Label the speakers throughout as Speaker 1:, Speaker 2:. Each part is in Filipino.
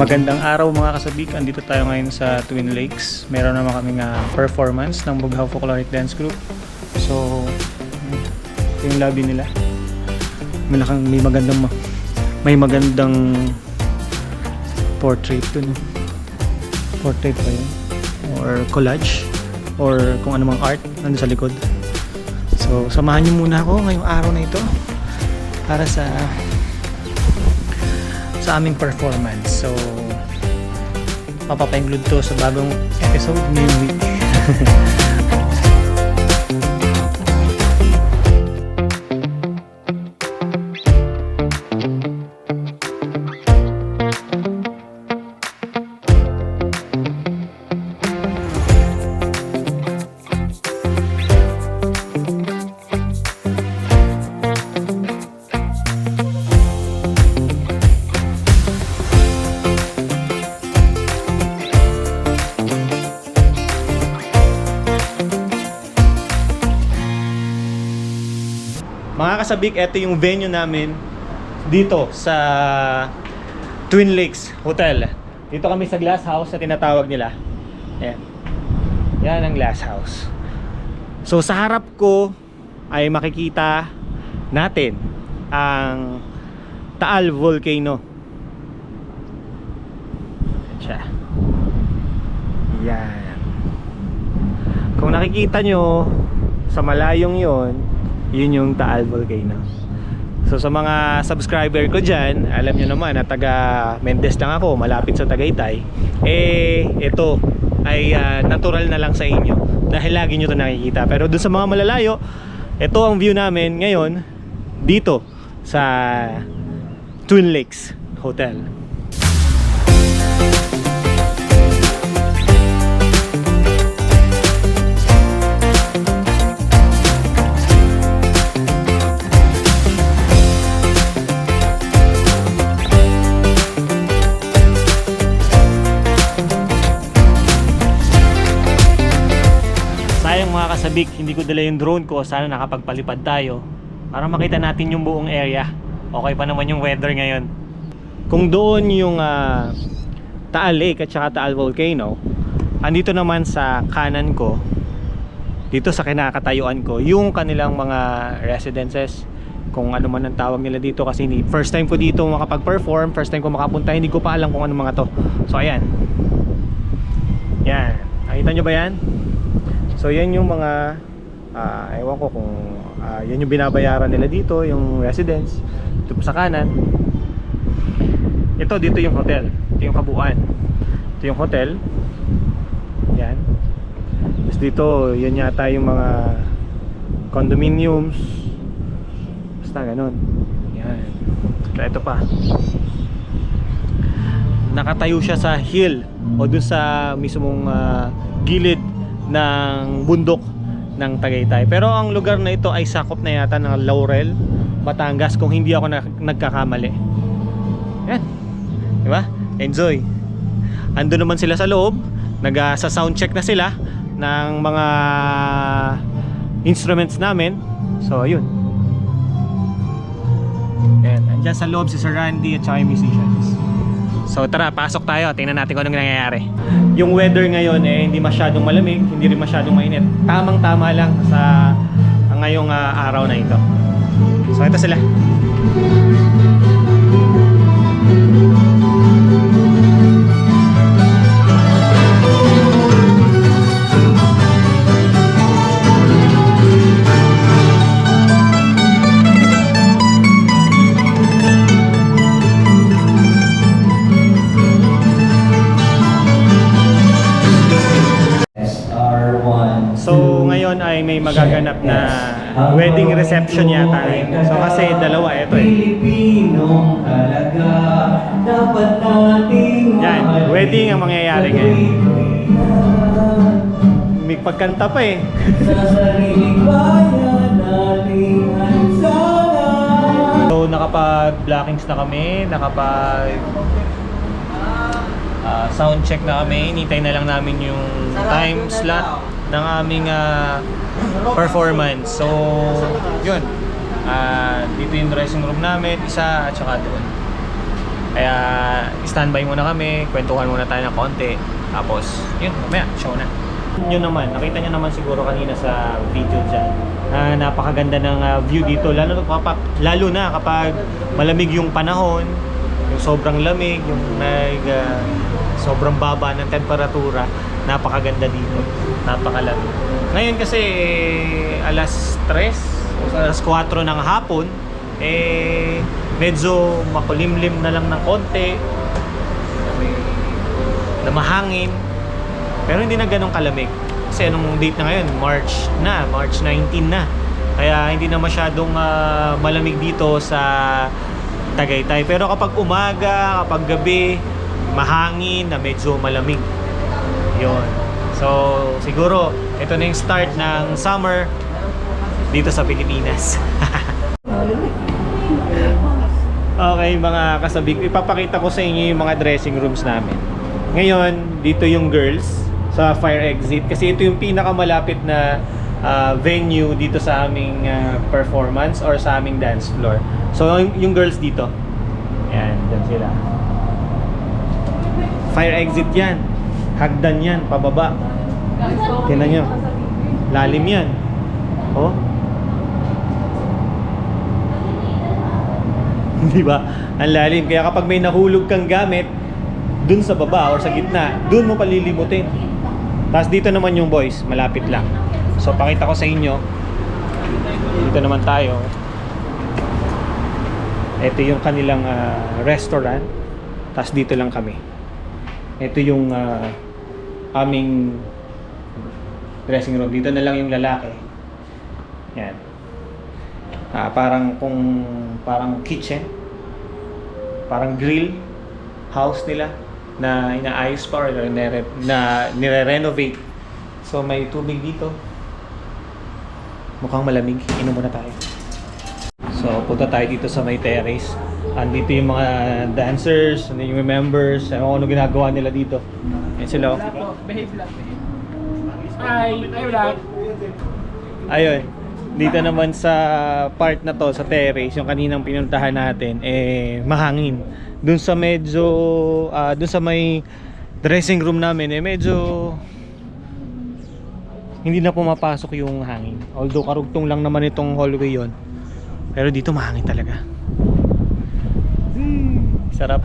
Speaker 1: Magandang araw mga kasabik, andito tayo ngayon sa Twin Lakes. Meron naman kaming performance ng Bughaw Folkloric Dance Group. So, ito yung lobby nila. May magandang portrait dun. Portrait pa yun. Or collage. Or kung anumang art nandun sa likod. So, samahan nyo muna ako ngayong araw na ito para sa aming performance. So, mapapa-include to sa bagong episode ngayong week. Mga kasabik, ito yung venue namin dito sa Twin Lakes Hotel. Dito kami sa glass house na tinatawag nila. Ayan. Yan ang glass house. So sa harap ko ay makikita natin ang Taal Volcano. Yan siya. Yan. Kung nakikita nyo sa malayong yon, yun yung Taal Volcano. So sa mga subscriber ko dyan, alam nyo naman na taga Mendez lang ako, malapit sa Tagaytay. Ito ay natural na lang sa inyo dahil lagi nyo ito nakikita. Pero dun sa mga malalayo, ito ang view namin ngayon dito sa Twin Lakes Hotel. Mga kasabik, hindi ko dala yung drone ko. Sana nakapagpalipad tayo para makita natin yung buong area. Okay pa naman yung weather ngayon. Kung doon yung Taal Lake at saka Taal Volcano, andito naman sa kanan ko, dito sa kinakatayuan ko, yung kanilang mga residences, kung ano man ang tawag nila dito. Kasi first time ko dito makapag-perform, first time ko makapunta, hindi ko pa alam kung ano mga to. So ayan, yan, nakita nyo ba yan? So yan yung mga ewan ko kung yan yung binabayaran nila dito, yung residence. Ito po sa kanan. Dito yung hotel. Ito yung kabuuan. Ito yung hotel. Yan. Tapos dito, yan yata yung mga condominiums. Basta ganun. Yan. Kaya ito pa. Nakatayo siya sa hill o dun sa mismong gilid ng bundok ng Tagaytay. Pero ang lugar na ito ay sakop na yata ng Laurel, Batangas, kung hindi ako nagkakamali. Yan, diba? Enjoy. Ando naman sila sa loob, sa sound check na sila ng mga instruments namin. So ayun. Yan, andyan sa loob si Sir Randy at saka yung musicians. So tara, pasok tayo. Tingnan natin kung anong nangyayari. Yung weather ngayon hindi masyadong malamig, hindi rin masyadong mainit. Tamang-tama lang sa ngayong araw na ito. So ito sila. So ngayon ay may magaganap na wedding reception yata. So kasi dalawa ito Yan, wedding ang mangyayari ngayon. May pagkanta pa So nakapag-blockings na kami, sound check na kami. Hinintay na lang namin yung time slot ng aming performance. So yun, dito yung dressing room namin, isa at saka doon. Kaya standby muna kami, kwentuhan muna tayo ng konti. Tapos, yun, mamaya, show na. Yun naman, nakita nyo naman siguro kanina sa video dyan. Napakaganda ng view dito, lalo na kapag malamig yung panahon, yung sobrang lamig, yung sobrang baba ng temperatura, napakaganda dito, napakalamig. Ngayon kasi alas 3 o alas 4 ng hapon, medyo makulimlim na lang ng konti, na mahangin, pero hindi na ganun kalamig. Kasi anong date na ngayon? March 19 na. Kaya hindi na masyadong malamig dito sa Tagaytay. Pero kapag umaga, kapag gabi, mahangin na medyo malamig. Yun. So, siguro, ito na yung start ng summer dito sa Pilipinas. Okay, mga kasabik, ipapakita ko sa inyo yung mga dressing rooms namin. Ngayon, dito yung girls sa fire exit. Kasi ito yung pinakamalapit na venue dito sa aming performance or sa aming dance floor. So, yung girls dito. Ayan, dyan sila. Fire exit yan. Hagdan yan, pababa. Tingnan nyo. Lalim yan. Oh. Di ba? Ang lalim. Kaya kapag may nahulog kang gamit dun sa baba or sa gitna, dun mo palilimutin. Tapos dito naman yung boys, malapit lang. So pakita ko sa inyo. Dito naman tayo. Ito yung kanilang restaurant. Tapos dito lang kami. Ito yung aming dressing room. Dito na lang yung lalaki. Yan. Parang kitchen, parang grill house nila na inaayos pa or na nire-renovate. So may tubig dito, mukhang malamig. Inom muna tayo. So punta tayo dito sa may terrace. Andito yung mga dancers, andito yung members, ano ginagawa nila dito. Yan sila.
Speaker 2: Behave lang. Hi, vlog.
Speaker 1: Ayun. Dito naman sa part na to, sa terrace, yung kaninang pinuntahan natin, mahangin. Dun sa medyo, dun sa may dressing room namin, medyo hindi na pumapasok yung hangin. Although karugtong lang naman itong hallway yon, pero dito mahangin talaga. Sarap.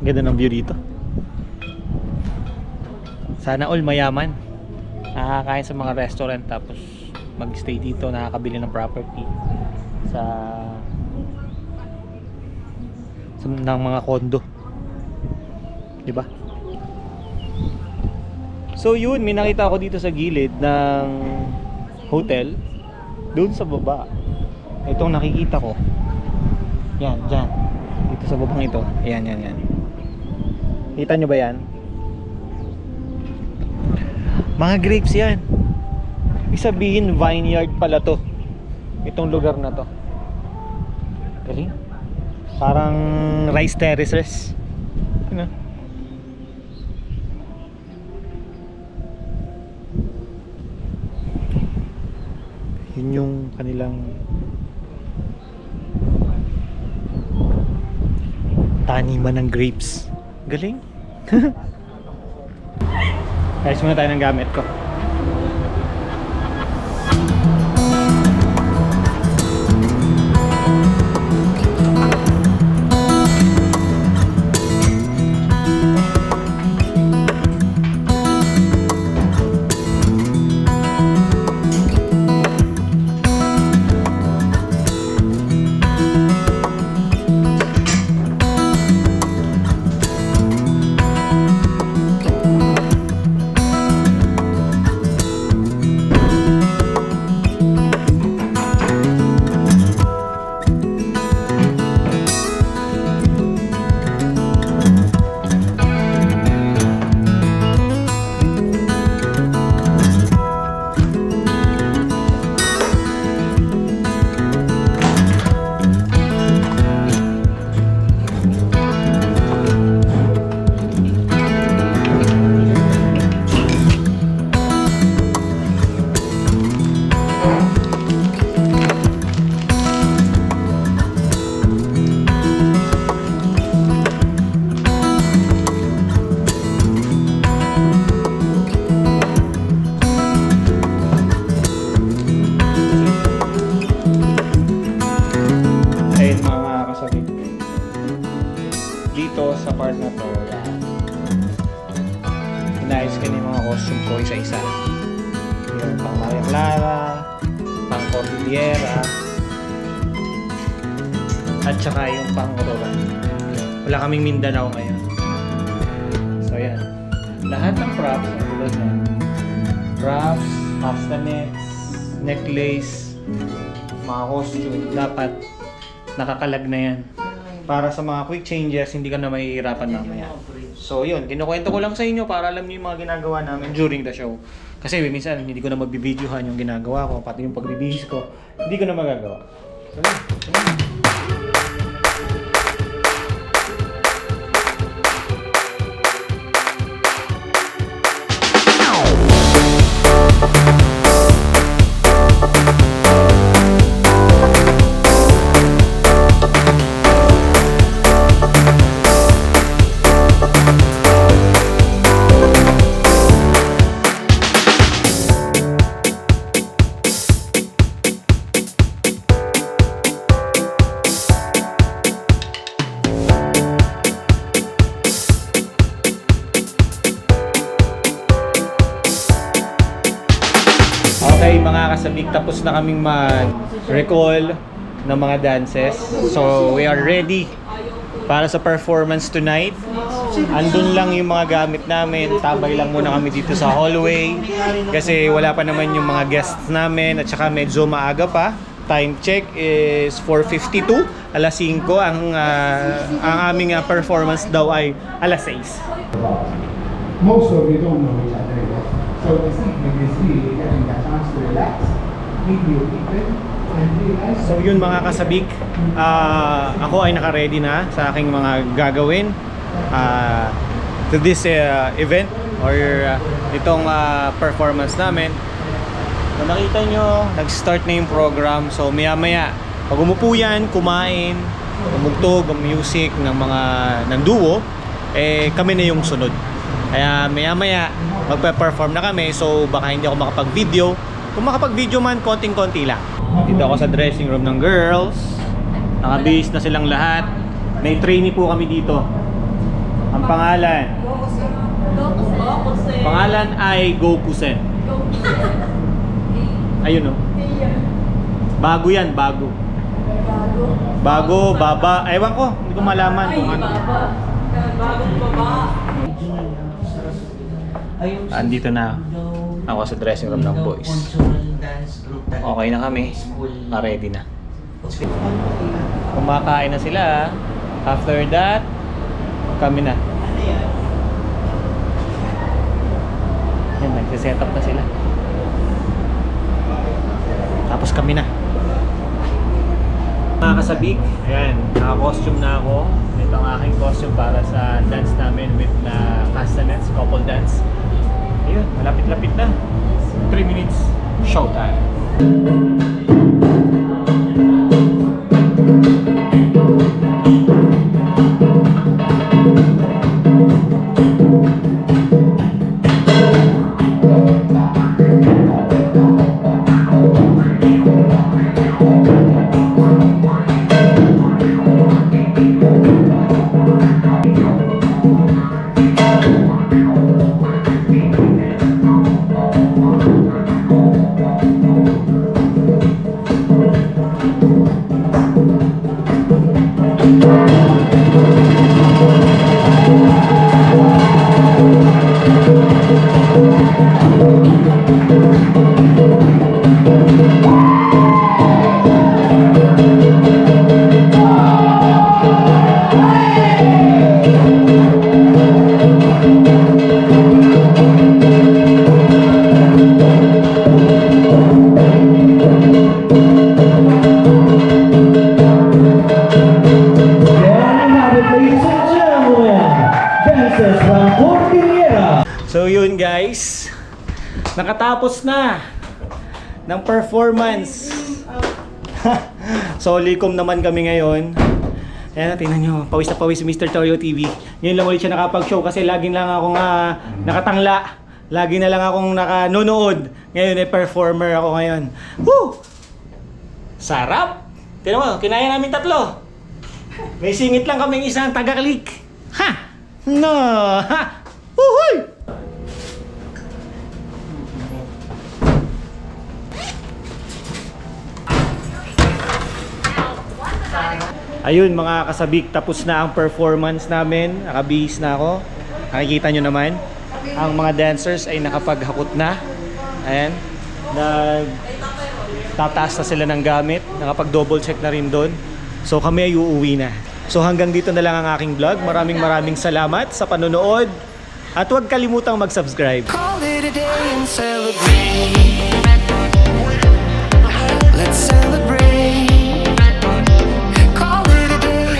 Speaker 1: Ganda ng view dito. Sana all mayaman, nakakain sa mga restaurant tapos mag-stay dito, nakakabili ng property ng mga condo, di ba? So yun, may nakita ako dito sa gilid ng hotel, doon sa baba. Itong nakikita ko, yan, dyan, dito sa babang ito, yan. Kita nyo ba yan? Mga grapes yan. Ibig sabihin vineyard pala to, itong lugar na to. Galing. Parang rice terraces. Ano? Yun yung kanilang taniman ng grapes. Galing. Ayos muna tayo ng gamit ko. costume ko isa-isa. Yan, pang Maria Clara, pang Cordillera, at saka yung pang Aurora. Wala kaming Mindanao ngayon. So yan. Lahat ng props, tulad na props, castanets, necklace, mga costume, dapat nakakalag na yan. Para sa mga quick changes, hindi ka na mahihirapan mamaya. So yun, kinukwento ko lang sa inyo para alam niyo yung mga ginagawa namin during the show. Kasi minsan hindi ko na magbibidyohan yung ginagawa ko, pati yung pagbibihis ko, hindi ko na magagawa. So yun. Okay mga kasabik, tapos na kaming mag-recall ng mga dances. So we are ready para sa performance tonight. Andun lang yung mga gamit namin. Tabay lang muna kami dito sa hallway kasi wala pa naman yung mga guests namin at saka medyo maaga pa. Time check is 4:52, alas 5. Ang aming performance daw ay alas 6.
Speaker 3: Most of you don't know each other yet. So this evening is really getting the chance to relax, meet new people, and realize.
Speaker 1: So yun mga kasabik, ako ay naka-ready na sa aking mga gagawin to this event or itong performance namin. So nakita nyo, nag-start na yung program. So maya maya, pag umupo yan, kumain, tumugtog ang music ng duo, kami na yung sunod. Kaya maya maya magpe-perform na kami, so baka hindi ako makapag-video. Kung makapag-video man, konting-konti lang. Dito ako sa dressing room ng girls. Nakabihis na silang lahat. May trainee po kami dito. Ang pangalan ay Gokusen. Ayun o. Bago yan, bago. Bago, baba. Ewan ko, hindi ko malaman kung ano.
Speaker 4: Bagong baba.
Speaker 1: Andito na ako sa dressing room ng boys. Okay na kami. Ready na. Kumakain na sila. After that, kami na. Yan, nagsiset up na sila. Tapos kami na. Mga kasabik, ayan, naka-costume na ako. Ito ang aking costume para sa dance namin with castanets, couple dance. Ayun, malapit-lapit na. 3 minutes, showtime. So yun guys, nakatapos na ng performance. So likom naman kami ngayon. Ayan, tingnan nyo, pawis na pawis si Mr. Toyo TV. Ngayon lang ulit siya nakapag-show kasi lagi lang akong nakatangla. Lagi na lang akong nakanonood. Ngayon ay performer ako ngayon. Woo! Sarap! Tingnan mo, kinaya namin 3. May singit lang kaming isang taga-click. Ha! No! Ha! Uhuy! Ayun mga kasabik, tapos na ang performance namin. Nakabihis na ako. Nakikita nyo naman. Ang mga dancers ay nakapaghakot na. Ayan. Tataas na sila ng gamit. Nakapag double check na rin doon. So kami ay uuwi na. So hanggang dito na lang ang aking vlog. Maraming salamat sa panonood. At huwag kalimutang mag-subscribe.
Speaker 5: Call it a day and celebrate. Let's celebrate. Call it a day.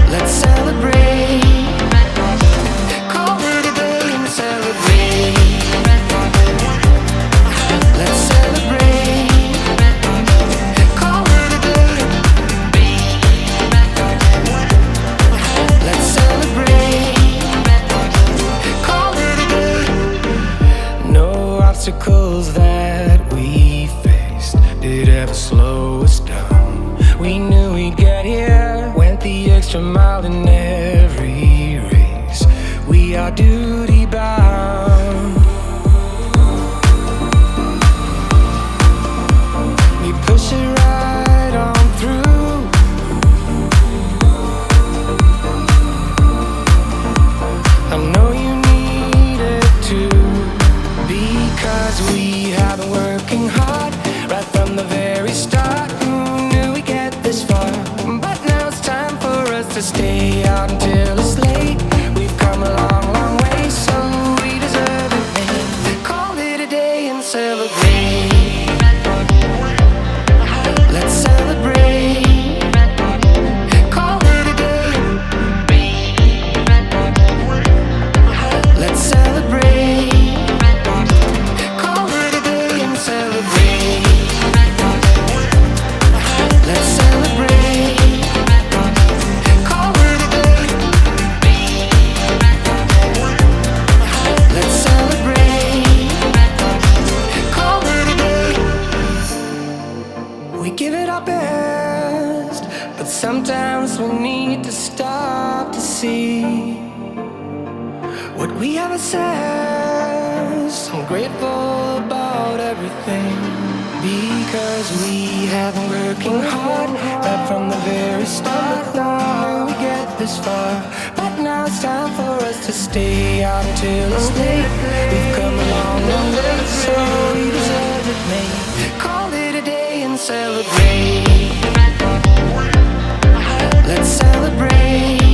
Speaker 5: Let's celebrate. Call it a day and celebrate. Let's celebrate. Call it a day. Let's celebrate. Call it a day. No obstacles that we faced did ever slow us down. We knew we'd get here. Went the extra mile in every race. We are duty bound. We push it right on through. I know you need it too, because we have been working hard right from the very start. Who knew we'd get this far? But now it's time for us to stay out until it's late. We've come a long way, so we deserve it, man. Call it a day and celebrate. Let's celebrate. Call it a day. Let's celebrate. Call it a day and celebrate. Let's celebrate. Call it a day. Let's celebrate. Call it a day. We give it our best, but sometimes we need to stop to see what we have ourselves. I'm grateful about everything, because we have been working hard right from the very start. Now we get this far, but now it's time for us to stay out until it's late. We've come a long way, so we deserve it, mate. Call it a day and celebrate. Let's celebrate.